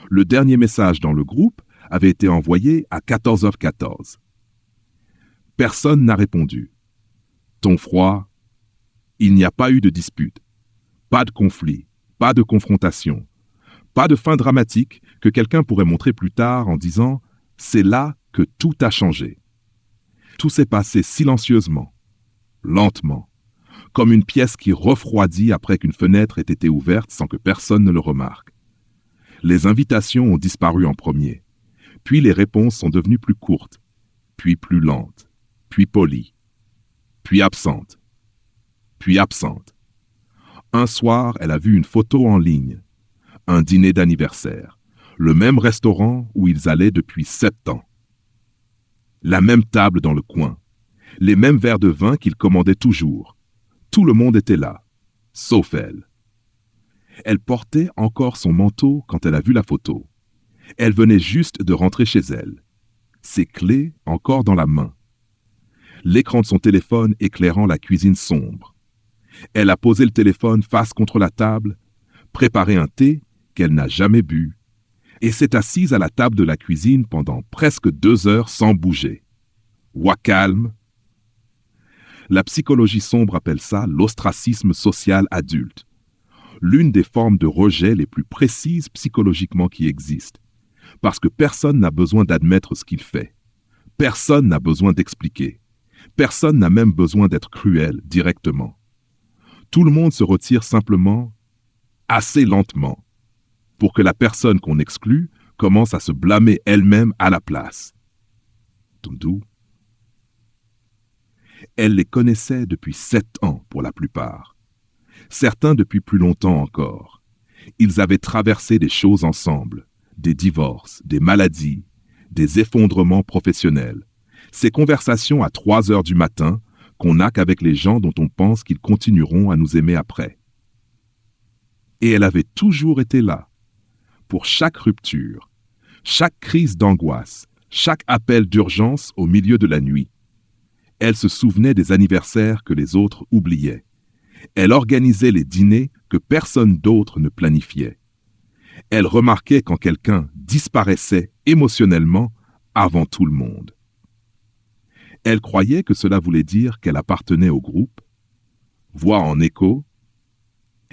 Le dernier message dans le groupe avait été envoyé à 14h14. Personne n'a répondu. Ton froid, il n'y a pas eu de dispute, pas de conflit, pas de confrontation, pas de fin dramatique que quelqu'un pourrait montrer plus tard en disant « c'est là que tout a changé ». Tout s'est passé silencieusement, lentement, comme une pièce qui refroidit après qu'une fenêtre ait été ouverte sans que personne ne le remarque. Les invitations ont disparu en premier, puis les réponses sont devenues plus courtes, puis plus lentes, puis polies, puis absentes, puis absentes. Un soir, elle a vu une photo en ligne, un dîner d'anniversaire, le même restaurant où ils allaient depuis 7 ans. La même table dans le coin, les mêmes verres de vin qu'ils commandaient toujours. Tout le monde était là, sauf elle. Elle portait encore son manteau quand elle a vu la photo. Elle venait juste de rentrer chez elle, ses clés encore dans la main. L'écran de son téléphone éclairant la cuisine sombre. Elle a posé le téléphone face contre la table, préparé un thé qu'elle n'a jamais bu, et s'est assise à la table de la cuisine pendant presque 2 heures sans bouger. Calme. La psychologie sombre appelle ça l'ostracisme social adulte, l'une des formes de rejet les plus précises psychologiquement qui existent, parce que personne n'a besoin d'admettre ce qu'il fait. Personne n'a besoin d'expliquer. Personne n'a même besoin d'être cruel directement. Tout le monde se retire simplement, assez lentement, pour que la personne qu'on exclut commence à se blâmer elle-même à la place. Tundou. Elle les connaissait depuis 7 ans pour la plupart. Certains depuis plus longtemps encore. Ils avaient traversé des choses ensemble, des divorces, des maladies, des effondrements professionnels. Ces conversations à 3 heures du matin qu'on n'a qu'avec les gens dont on pense qu'ils continueront à nous aimer après. Et elle avait toujours été là, pour chaque rupture, chaque crise d'angoisse, chaque appel d'urgence au milieu de la nuit. Elle se souvenait des anniversaires que les autres oubliaient. Elle organisait les dîners que personne d'autre ne planifiait. Elle remarquait quand quelqu'un disparaissait émotionnellement avant tout le monde. Elle croyait que cela voulait dire qu'elle appartenait au groupe. Voix en écho.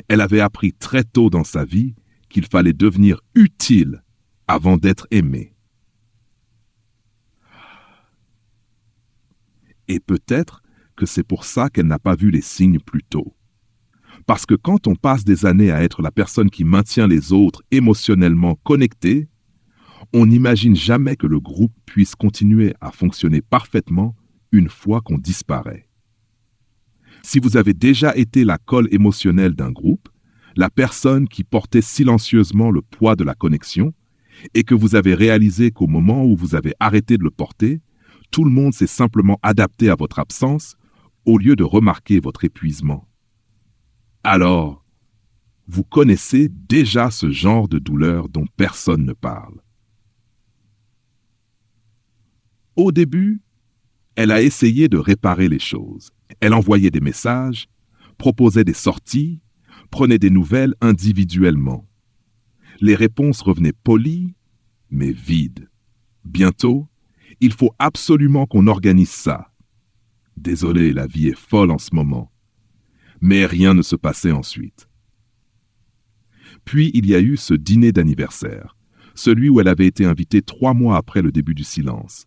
Elle avait appris très tôt dans sa vie qu'il fallait devenir utile avant d'être aimé. Et peut-être que c'est pour ça qu'elle n'a pas vu les signes plus tôt. Parce que quand on passe des années à être la personne qui maintient les autres émotionnellement connectés, on n'imagine jamais que le groupe puisse continuer à fonctionner parfaitement une fois qu'on disparaît. Si vous avez déjà été la colle émotionnelle d'un groupe, la personne qui portait silencieusement le poids de la connexion, et que vous avez réalisé qu'au moment où vous avez arrêté de le porter, tout le monde s'est simplement adapté à votre absence au lieu de remarquer votre épuisement. Alors, vous connaissez déjà ce genre de douleur dont personne ne parle. Au début, elle a essayé de réparer les choses. Elle envoyait des messages, proposait des sorties, prenait des nouvelles individuellement. Les réponses revenaient polies, mais vides. Bientôt, il faut absolument qu'on organise ça. Désolé, la vie est folle en ce moment. Mais rien ne se passait ensuite. Puis il y a eu ce dîner d'anniversaire, celui où elle avait été invitée 3 mois après le début du silence.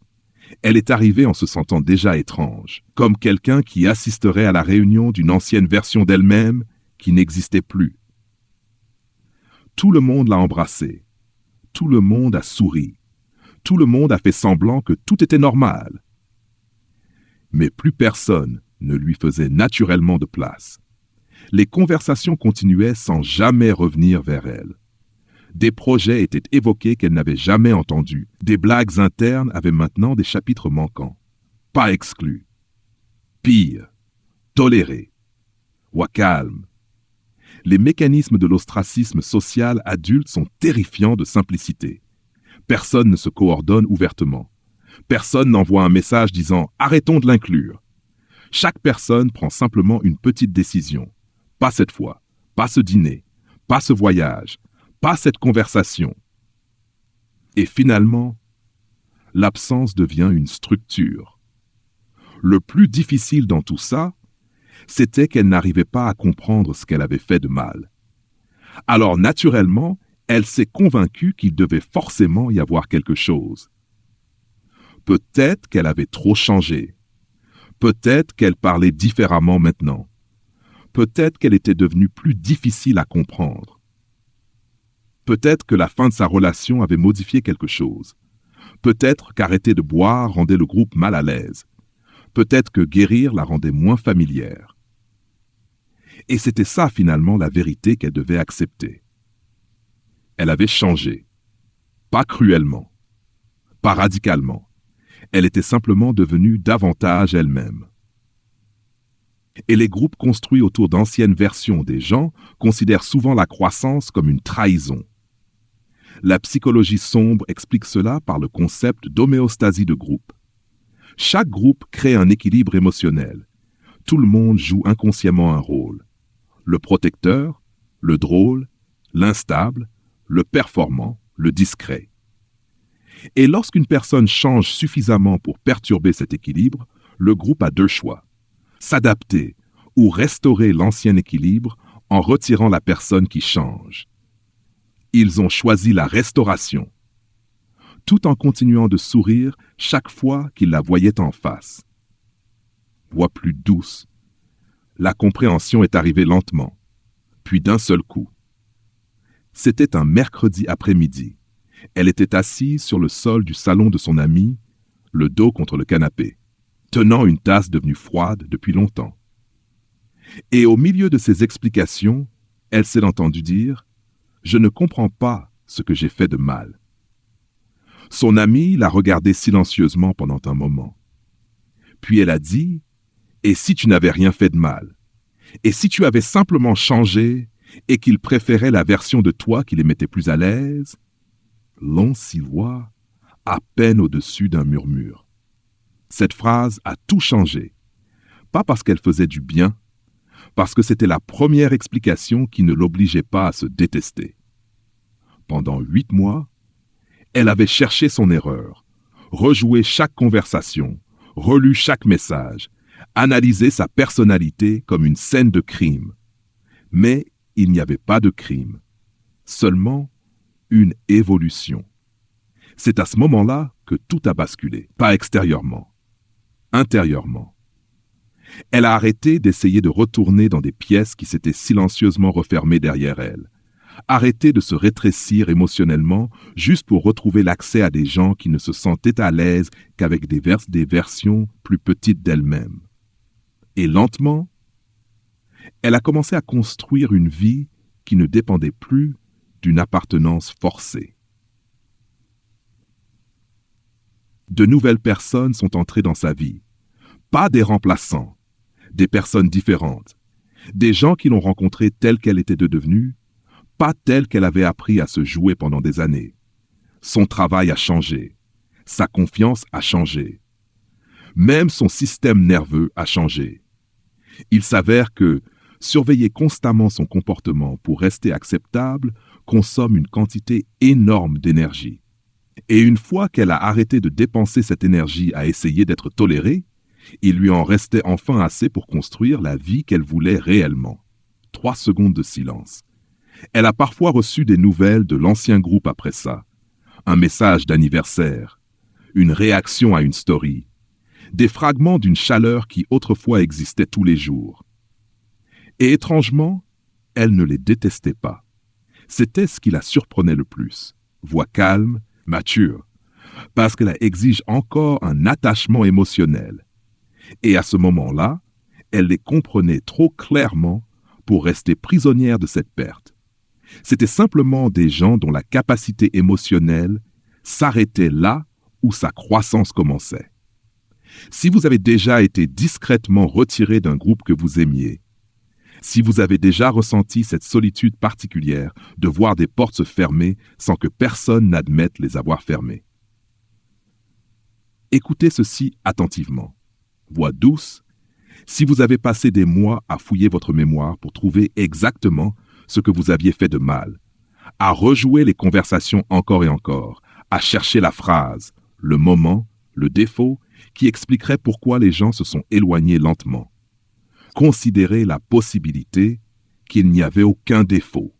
Elle est arrivée en se sentant déjà étrange, comme quelqu'un qui assisterait à la réunion d'une ancienne version d'elle-même qui n'existait plus. Tout le monde l'a embrassée. Tout le monde a souri. Tout le monde a fait semblant que tout était normal. Mais plus personne ne lui faisait naturellement de place. Les conversations continuaient sans jamais revenir vers elle. Des projets étaient évoqués qu'elle n'avait jamais entendus. Des blagues internes avaient maintenant des chapitres manquants. Pas exclus. Pire. Toléré. Calme. Les mécanismes de l'ostracisme social adulte sont terrifiants de simplicité. Personne ne se coordonne ouvertement. Personne n'envoie un message disant « Arrêtons de l'inclure ». Chaque personne prend simplement une petite décision. Pas cette fois, pas ce dîner, pas ce voyage, pas cette conversation. Et finalement, l'absence devient une structure. Le plus difficile dans tout ça, c'était qu'elle n'arrivait pas à comprendre ce qu'elle avait fait de mal. Alors naturellement, elle s'est convaincue qu'il devait forcément y avoir quelque chose. Peut-être qu'elle avait trop changé. Peut-être qu'elle parlait différemment maintenant. Peut-être qu'elle était devenue plus difficile à comprendre. Peut-être que la fin de sa relation avait modifié quelque chose. Peut-être qu'arrêter de boire rendait le groupe mal à l'aise. Peut-être que guérir la rendait moins familière. Et c'était ça finalement la vérité qu'elle devait accepter. Elle avait changé. Pas cruellement. Pas radicalement. Elle était simplement devenue davantage elle-même. Et les groupes construits autour d'anciennes versions des gens considèrent souvent la croissance comme une trahison. La psychologie sombre explique cela par le concept d'homéostasie de groupe. Chaque groupe crée un équilibre émotionnel. Tout le monde joue inconsciemment un rôle. Le protecteur, le drôle, l'instable, le performant, le discret. Et lorsqu'une personne change suffisamment pour perturber cet équilibre, le groupe a deux choix. S'adapter ou restaurer l'ancien équilibre en retirant la personne qui change. Ils ont choisi la restauration, tout en continuant de sourire chaque fois qu'ils la voyaient en face. Voix plus douce. La compréhension est arrivée lentement, puis d'un seul coup. C'était un mercredi après-midi. Elle était assise sur le sol du salon de son amie, le dos contre le canapé, tenant une tasse devenue froide depuis longtemps. Et au milieu de ses explications, elle s'est entendue dire « Je ne comprends pas ce que j'ai fait de mal ». Son amie l'a regardée silencieusement pendant un moment. Puis elle a dit « Et si tu n'avais rien fait de mal? Et si tu avais simplement changé et qu'il préférait la version de toi qui les mettait plus à l'aise ?» L'on s'y voit à peine au-dessus d'un murmure. Cette phrase a tout changé. Pas parce qu'elle faisait du bien, parce que c'était la première explication qui ne l'obligeait pas à se détester. Pendant 8 mois, elle avait cherché son erreur, rejoué chaque conversation, relu chaque message, analysé sa personnalité comme une scène de crime. Mais il n'y avait pas de crime, seulement une évolution. C'est à ce moment-là que tout a basculé, pas extérieurement, intérieurement. Elle a arrêté d'essayer de retourner dans des pièces qui s'étaient silencieusement refermées derrière elle. Arrêté de se rétrécir émotionnellement juste pour retrouver l'accès à des gens qui ne se sentaient à l'aise qu'avec des versions plus petites d'elle-même. Et lentement, elle a commencé à construire une vie qui ne dépendait plus d'une appartenance forcée. De nouvelles personnes sont entrées dans sa vie. Pas des remplaçants, des personnes différentes, des gens qui l'ont rencontrée telle qu'elle était devenue, pas telle qu'elle avait appris à se jouer pendant des années. Son travail a changé, sa confiance a changé, même son système nerveux a changé. Il s'avère que surveiller constamment son comportement pour rester acceptable consomme une quantité énorme d'énergie. Et une fois qu'elle a arrêté de dépenser cette énergie à essayer d'être tolérée, il lui en restait enfin assez pour construire la vie qu'elle voulait réellement. 3 secondes de silence. Elle a parfois reçu des nouvelles de l'ancien groupe après ça. Un message d'anniversaire, une réaction à une story, des fragments d'une chaleur qui autrefois existait tous les jours. Et étrangement, elle ne les détestait pas. C'était ce qui la surprenait le plus. Voix calme, mature, parce qu'elle exige encore un attachement émotionnel. Et à ce moment-là, elle les comprenait trop clairement pour rester prisonnière de cette perte. C'était simplement des gens dont la capacité émotionnelle s'arrêtait là où sa croissance commençait. Si vous avez déjà été discrètement retiré d'un groupe que vous aimiez, si vous avez déjà ressenti cette solitude particulière de voir des portes se fermer sans que personne n'admette les avoir fermées. Écoutez ceci attentivement. Voix douce, si vous avez passé des mois à fouiller votre mémoire pour trouver exactement ce que vous aviez fait de mal, à rejouer les conversations encore et encore, à chercher la phrase, le moment, le défaut qui expliquerait pourquoi les gens se sont éloignés lentement. Considérez la possibilité qu'il n'y avait aucun défaut.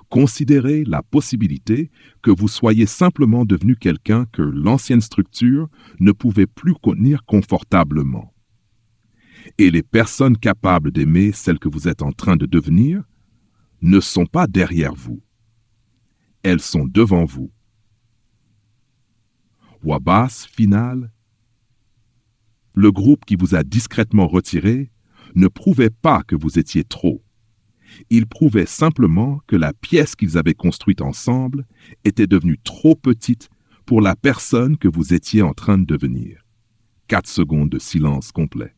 Considérez la possibilité que vous soyez simplement devenu quelqu'un que l'ancienne structure ne pouvait plus contenir confortablement. Et les personnes capables d'aimer celles que vous êtes en train de devenir ne sont pas derrière vous. Elles sont devant vous. Voix basse, finale. Le groupe qui vous a discrètement retiré ne prouvait pas que vous étiez trop. Il prouvait simplement que la pièce qu'ils avaient construite ensemble était devenue trop petite pour la personne que vous étiez en train de devenir. 4 secondes de silence complet.